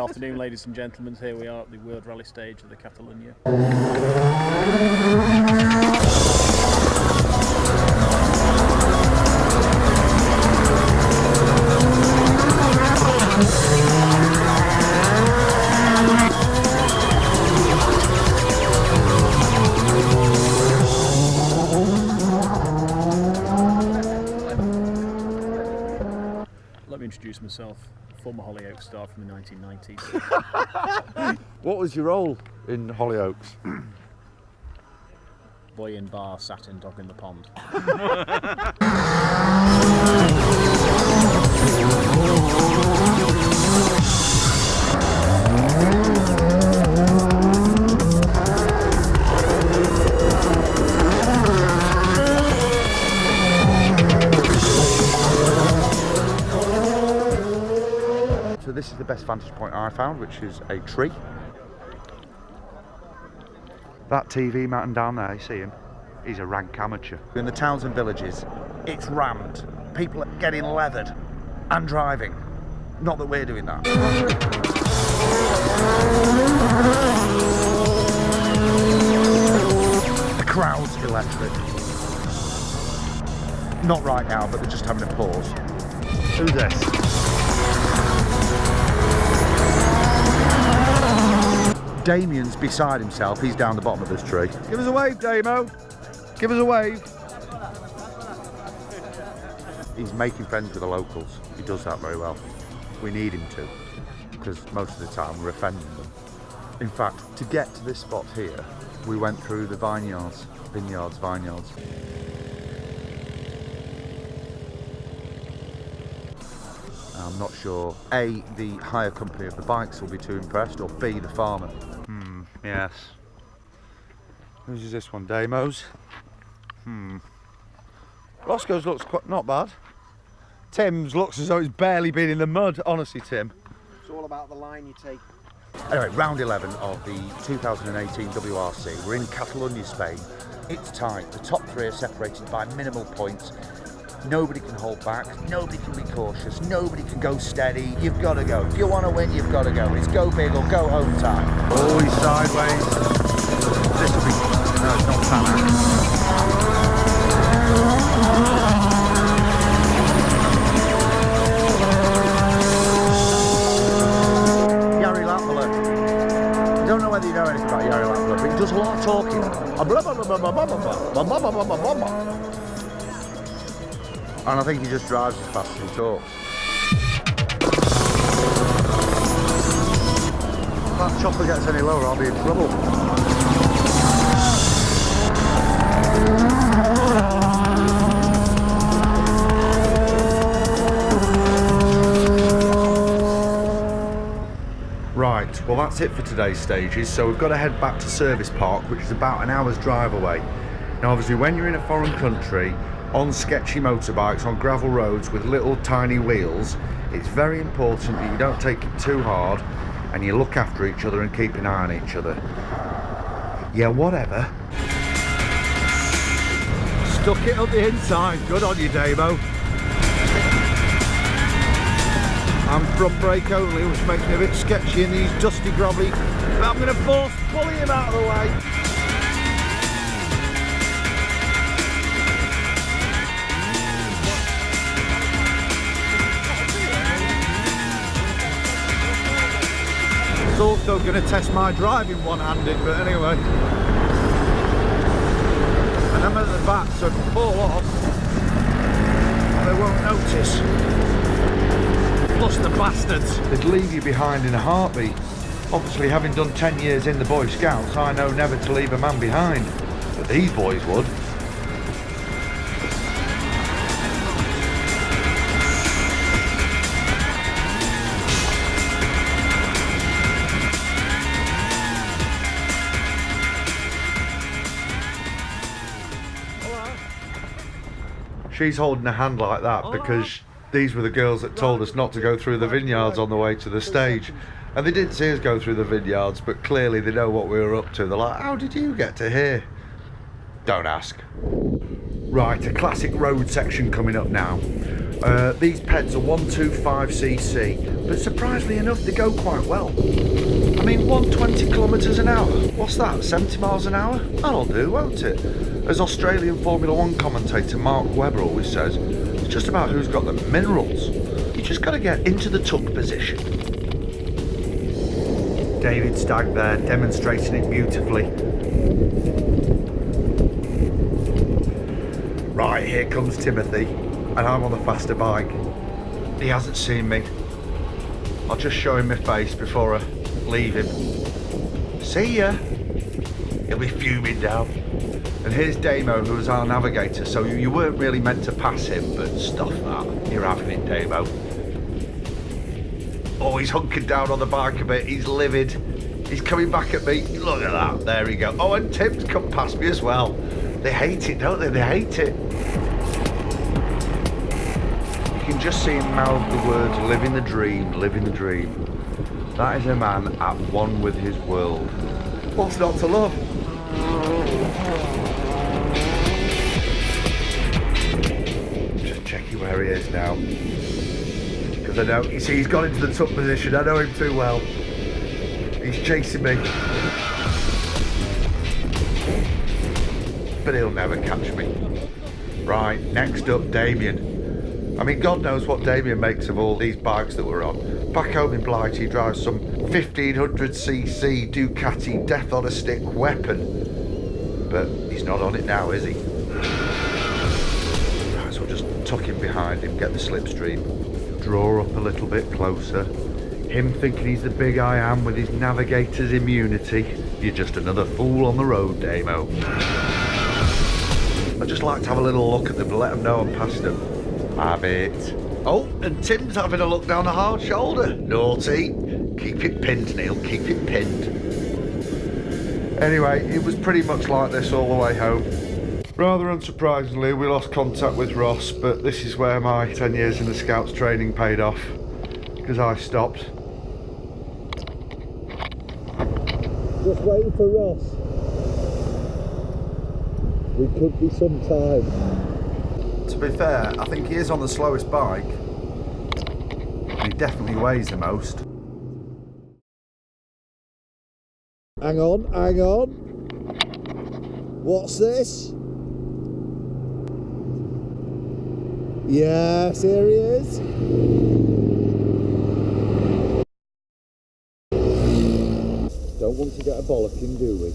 afternoon, ladies and gentlemen. Here we are at the World Rally stage of the Catalunya. Let me introduce myself. Former Hollyoaks star from the 1990s. What was your role in Hollyoaks? Boy in bar, sat in, dog in the pond. So this is the best vantage point I found, which is a tree. That TV mountain down there, you see him? He's a rank amateur. In the towns and villages, it's rammed. People are getting leathered and driving. Not that we're doing that. The crowd's electric. Not right now, but they're just having a pause. Who's this? Damien's beside himself, he's down the bottom of this tree. Give us a wave, Damo. Give us a wave. He's making friends with the locals. He does that very well. We need him to, because most of the time we're offending them. In fact, to get to this spot here, we went through the vineyards. I'm not sure, A, the hire company of the bikes will be too impressed, or B, the farmer. Yes. Whose is this one? Damo's? Roscoe's looks quite not bad. Tim's looks as though it's barely been in the mud, honestly, Tim. It's all about the line you take. Anyway, round 11 of the 2018 WRC. We're in Catalunya, Spain. It's tight. The top three are separated by minimal points. Nobody can hold back, nobody can be cautious, nobody can go steady. You've got to go. If you want to win, you've got to go. It's go big or go home time. Oh, he's sideways. This will be... No, it's not Tanner. Jari Latvala. I don't know whether you know anything about Jari Latvala, but he does a lot of talking. And I think he just drives as fast as he talks. If that chopper gets any lower, I'll be in trouble. Right, well that's it for today's stages. So we've got to head back to Service Park, which is about an hour's drive away. Now obviously when you're in a foreign country, on sketchy motorbikes, on gravel roads with little tiny wheels, it's very important that you don't take it too hard and you look after each other and keep an eye on each other. Yeah, whatever. Stuck it up the inside. Good on you, Damo. I'm front brake only, which makes me a bit sketchy in these dusty, gravelly, but I'm going to force pulling him out of the way. It's also going to test my driving one-handed, but anyway. And I'm at the back, so if I fall off, they won't notice. Plus the bastards. They'd leave you behind in a heartbeat. Obviously, having done 10 years in the Boy Scouts, I know never to leave a man behind. But these boys would. She's holding a hand like that because these were the girls that told us not to go through the vineyards on the way to the stage. And they didn't see us go through the vineyards, but clearly they know what we were up to. They're like, how did you get to here? Don't ask. Right, a classic road section coming up now. These peds are 125cc, but surprisingly enough, they go quite well. I mean, 120 kilometres an hour. What's that, 70 miles an hour? That'll do, won't it? As Australian Formula 1 commentator Mark Webber always says, it's just about who's got the minerals. You just got to get into the tuck position. David Stagg there, demonstrating it beautifully. Right, here comes Timothy, and I'm on the faster bike. He hasn't seen me. I'll just show him my face before I leave him. See ya! He'll be fuming down. And here's Damo, who was our navigator, so you weren't really meant to pass him, but stuff that. You're having it, Damo. Oh, he's hunkered down on the bike a bit. He's livid. He's coming back at me. Look at that. There he go. Oh, and Tim's come past me as well. They hate it, don't they? They hate it. You can just see him mouth the words, living the dream, living the dream. That is a man at one with his world. What's not to love? Just checking where he is now. Because I know, you see, he's gone into the top position. I know him too well. He's chasing me. But he'll never catch me. Right, next up, Damien. I mean, God knows what Damien makes of all these bikes that we're on. Back home in Blight, he drives some 1500cc Ducati death on a stick weapon. But he's not on it now, is he? Right, so we'll just tuck him behind him, get the slipstream, draw up a little bit closer. Him thinking he's the big I am with his navigator's immunity. You're just another fool on the road, Damo. I'd just like to have a little look at them to let them know I'm past them. Have it. Oh, and Tim's having a look down the hard shoulder. Naughty. Keep it pinned, Neil, keep it pinned. Anyway, it was pretty much like this all the way home. Rather unsurprisingly, we lost contact with Ross, but this is where my 10 years in the Scouts training paid off, because I stopped. Just waiting for Ross. We could be some time. To be fair, I think he is on the slowest bike. He definitely weighs the most. Hang on, hang on. What's this? Yes, here he is. Don't want to get a bollocking, do we?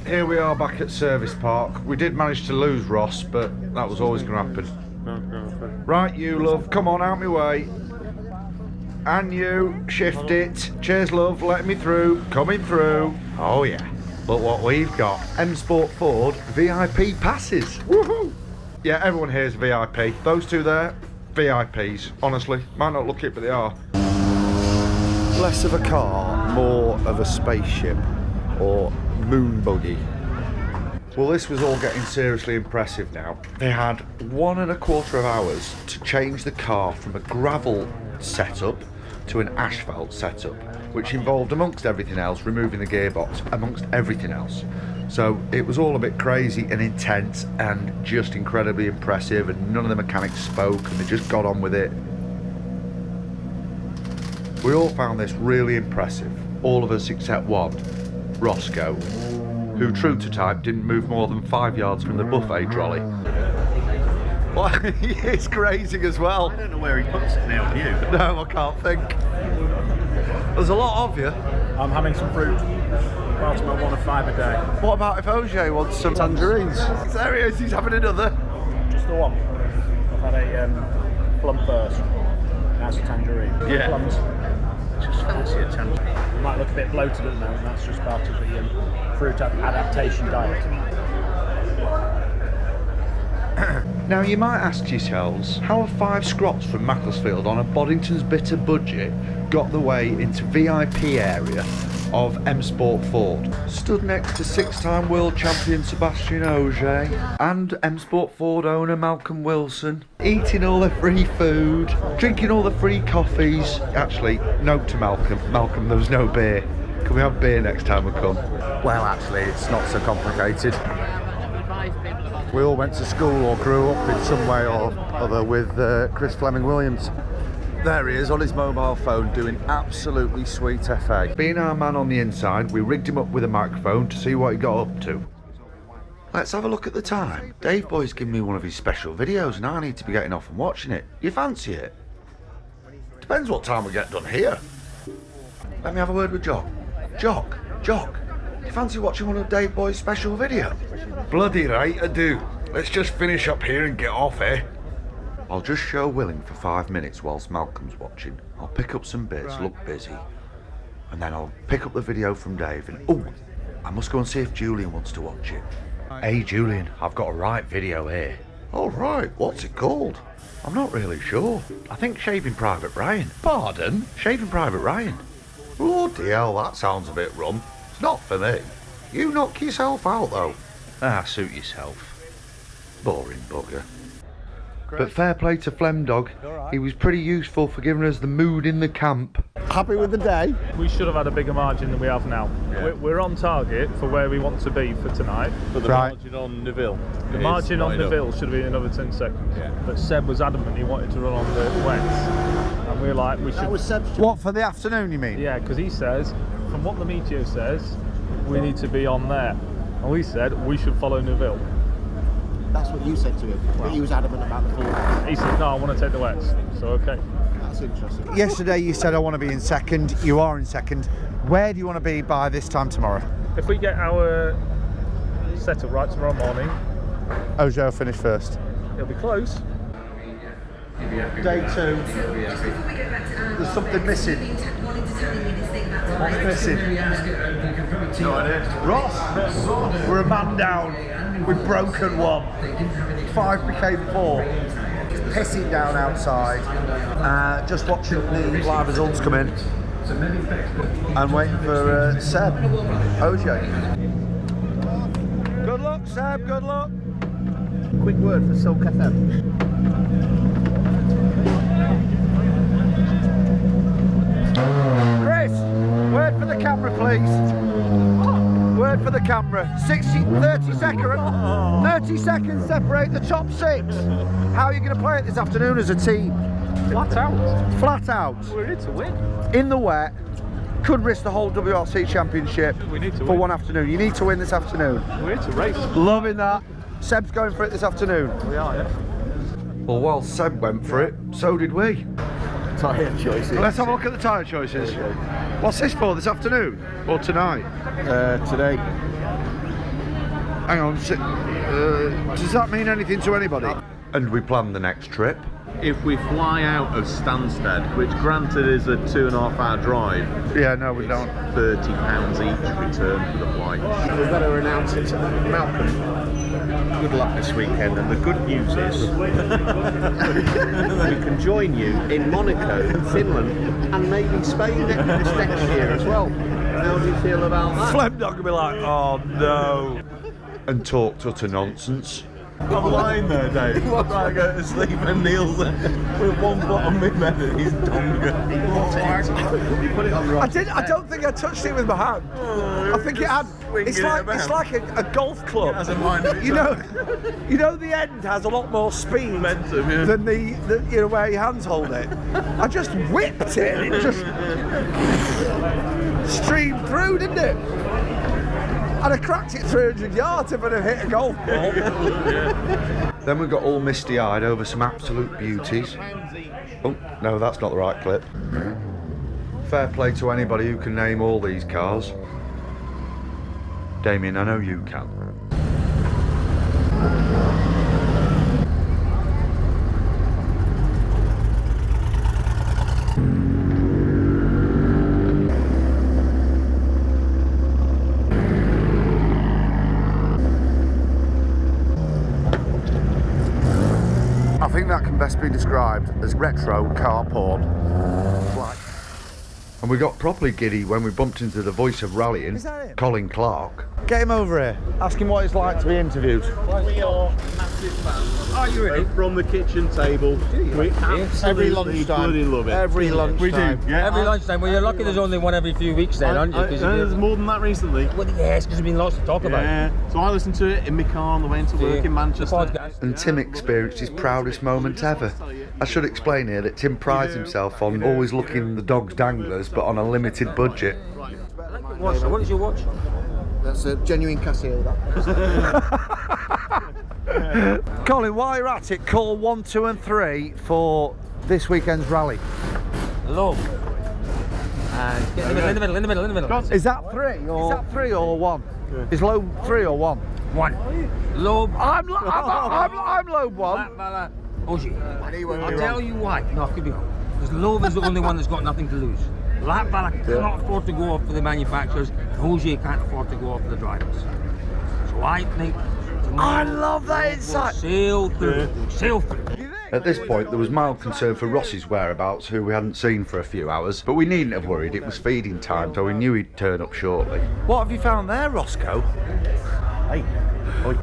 Here we are back at Service Park. We did manage to lose Ross, but that was always going to happen. Right, you love, come on out my way. And you, shift it. Cheers, love, let me through. Coming through. Oh yeah. Look what we've got. M Sport Ford VIP passes. Woohoo! Yeah, everyone here is VIP. Those two there, VIPs. Honestly, might not look it, but they are. Less of a car, more of a spaceship or moon buggy. Well, this was all getting seriously impressive now. They had 1.25 hours to change the car from a gravel setup to an asphalt setup, which involved, amongst everything else, removing the gearbox, amongst everything else. So it was all a bit crazy and intense and just incredibly impressive, and none of the mechanics spoke and they just got on with it. We all found this really impressive, all of us except one, Roscoe, who, true to type, didn't move more than 5 yards from the buffet trolley. Well, he is grazing as well. I don't know where he puts it now, do you? No, I can't think. There's a lot of you. I'm having some fruit. Whilst I want a 5 a day. What about if OJ wants some tangerines? There he is, he's having another. Just the one. I've had a plum first. That's a tangerine. Yeah. Plums. Just fancy a tangerine. You might look a bit bloated at the moment. That's just part of the fruit adaptation diet. Now you might ask yourselves, how have 5 scrots from Macclesfield on a Boddington's bitter budget got the way into VIP area of M Sport Ford? Stood next to 6-time world champion Sebastian Ogier and M Sport Ford owner Malcolm Wilson, eating all the free food, drinking all the free coffees. Actually, note to Malcolm, there was no beer. Can we have beer next time we come? Well, actually, it's not so complicated. We all went to school or grew up in some way or other with Chris Fleming Williams. There he is on his mobile phone doing absolutely sweet FA. Being our man on the inside, we rigged him up with a microphone to see what he got up to. Let's have a look at the time. Dave Boy's given me one of his special videos and I need to be getting off and watching it. You fancy it? Depends what time we get done here. Let me have a word with Jock. Jock, do you fancy watching one of Dave Boy's special videos? Bloody right I do. Let's just finish up here and get off, eh? I'll just show Willing for 5 minutes whilst Malcolm's watching. I'll pick up some bits, look busy, and then I'll pick up the video from Dave and oh, I must go and see if Julian wants to watch it. Hey Julian, I've got a right video here. All right, what's it called? I'm not really sure. I think Shaving Private Ryan. Pardon? Shaving Private Ryan. Bloody hell, that sounds a bit rum. It's not for me. You knock yourself out though. Ah, suit yourself. Boring bugger. But fair play to Flemdog, he was pretty useful for giving us the mood in the camp. Happy with the day? We should have had a bigger margin than we have now. Yeah. We're on target for where we want to be for tonight. But the margin on Neville. The margin on Neville should have been another 10 seconds. Yeah. But Seb was adamant he wanted to run on the wets. And we were like, we should... That was Seb's... What, for the afternoon you mean? Yeah, because he says, from what the meteor says, we need to be on there. And we said, we should follow Neville. That's what you said to him, but he was adamant about the full. He said, no, I want to take the wets. So, okay. That's interesting. Yesterday you said I want to be in second. You are in second. Where do you want to be by this time tomorrow? If we get our setup right tomorrow morning... Ojo will finish first. It'll be close. Day 2. There's something missing. What's missing? No idea. Ross! We're a man down. We've broken one. 5 became 4. Pissing down outside. Just watching the live results come in. And waiting for Seb. OJ. Good luck, Seb. Good luck. Quick word for Silk FM. Chris, word for the camera, please. Word for the camera. 30 seconds separate the top 6. How are you going to play it this afternoon as a team? Flat out. Flat out. We're here to win. In the wet. Could risk the whole WRC Championship for one afternoon. You need to win this afternoon. We're here to race. Loving that. Seb's going for it this afternoon. We are, yeah. Well, while Seb went for it, so did we. Tyre choices. Let's have a look at the tyre choices. What's this for, this afternoon? Or tonight? Today. Hang on, does that mean anything to anybody? And we planned the next trip. If we fly out of Stansted, which granted is a 2.5 hour drive, Yeah, no, we don't. £30 each return for the flight. We better announce it to Malcolm. Good luck this weekend, and the good news is we can join you in Monaco, Finland, and maybe Spain next year as well. How do you feel about that? Flemdog will be like, oh no. And talked utter nonsense. I'm lying there, Dave, trying to go to sleep, and Neil's with one foot on my bed and he's donga. You put it on the right. I don't think I touched it with my hand. I think it had. It's like a golf club. You know the end has a lot more speed Momentum, yeah. than the where your hands hold it. I just whipped it and it just streamed through, didn't it? I'd have cracked it 300 yards if I'd have hit a golf ball. Yeah. Then we got all misty-eyed over some absolute beauties. Oh, no, that's not the right clip. Fair play to anybody who can name all these cars. Damien, I know you can. I think that can best be described as retro car porn. And we got properly giddy when we bumped into the voice of rallying, Colin Clark. Get him over here. Ask him what it's like to be interviewed. We are massive fans. Are you ready? From the kitchen table. We Every lunchtime. bloody love it. Every lunchtime. We do. Yeah. Every lunchtime. Well, you're lucky there's only one every few weeks then, aren't you? 'Cause There's more than that recently. well, yes, because there's been lots to talk about. Yeah. So I listened to it in my car on the way into work in Manchester. Podcast. And Tim experienced his proudest moment ever. I should explain here that Tim prides himself on always looking the dog's danglers, but on a limited budget. Watch. What did you watch? That's a genuine Casio, that. Colin, while you're at it, call 1, 2 and 3 for this weekend's rally. Low. And get in the middle. Is that 3 or? Is that 3 or 1? Yeah. Is low 3 or 1? 1. Low. I'm low 1. I'll tell you why. No, I could be wrong. Because Loeb is the only one that's got nothing to lose. Latvala cannot afford to go off for the manufacturers. Ogier can't afford to go off for the drivers. So I think I love that insight. Sail through. Sail through. At this point, there was mild concern for Ross's whereabouts, who we hadn't seen for a few hours, but we needn't have worried. It was feeding time, so we knew he'd turn up shortly. What have you found there, Roscoe? Hey. Oi.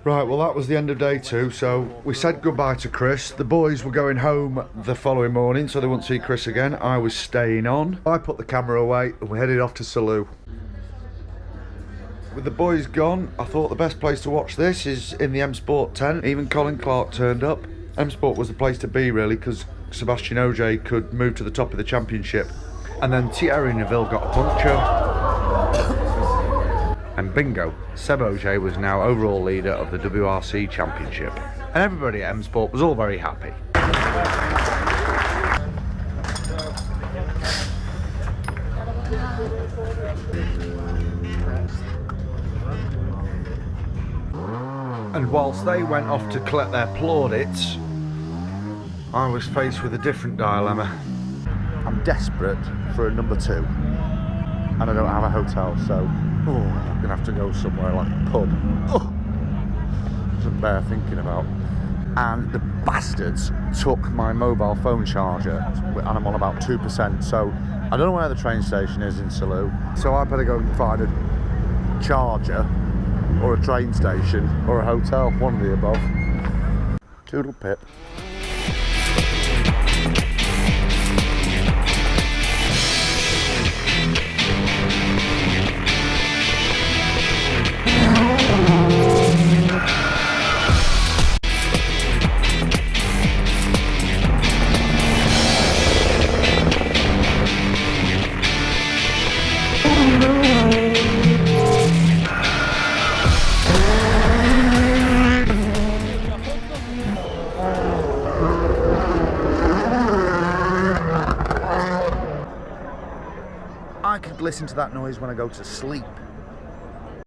Right, well that was the end of day 2, so we said goodbye to Chris. The boys were going home the following morning, so they wouldn't see Chris again. I was staying on. I put the camera away and we headed off to Salou. With the boys gone, I thought the best place to watch this is in the M Sport tent. Even Colin Clark turned up. M Sport was the place to be really, because Sebastian Ogier could move to the top of the championship. And then Thierry Neuville got a puncture. And bingo, Seb Ogier was now overall leader of the WRC Championship. And everybody at M Sport was all very happy. And whilst they went off to collect their plaudits, I was faced with a different dilemma. I'm desperate for a number 2, and I don't have a hotel, so I'm gonna have to go somewhere like a pub. Doesn't bear thinking about. And the bastards took my mobile phone charger, and I'm on about 2%, so I don't know where the train station is in Salou, so I better go and find a charger or a train station or a hotel, one of the above. Toodle pip. I could listen to that noise when I go to sleep.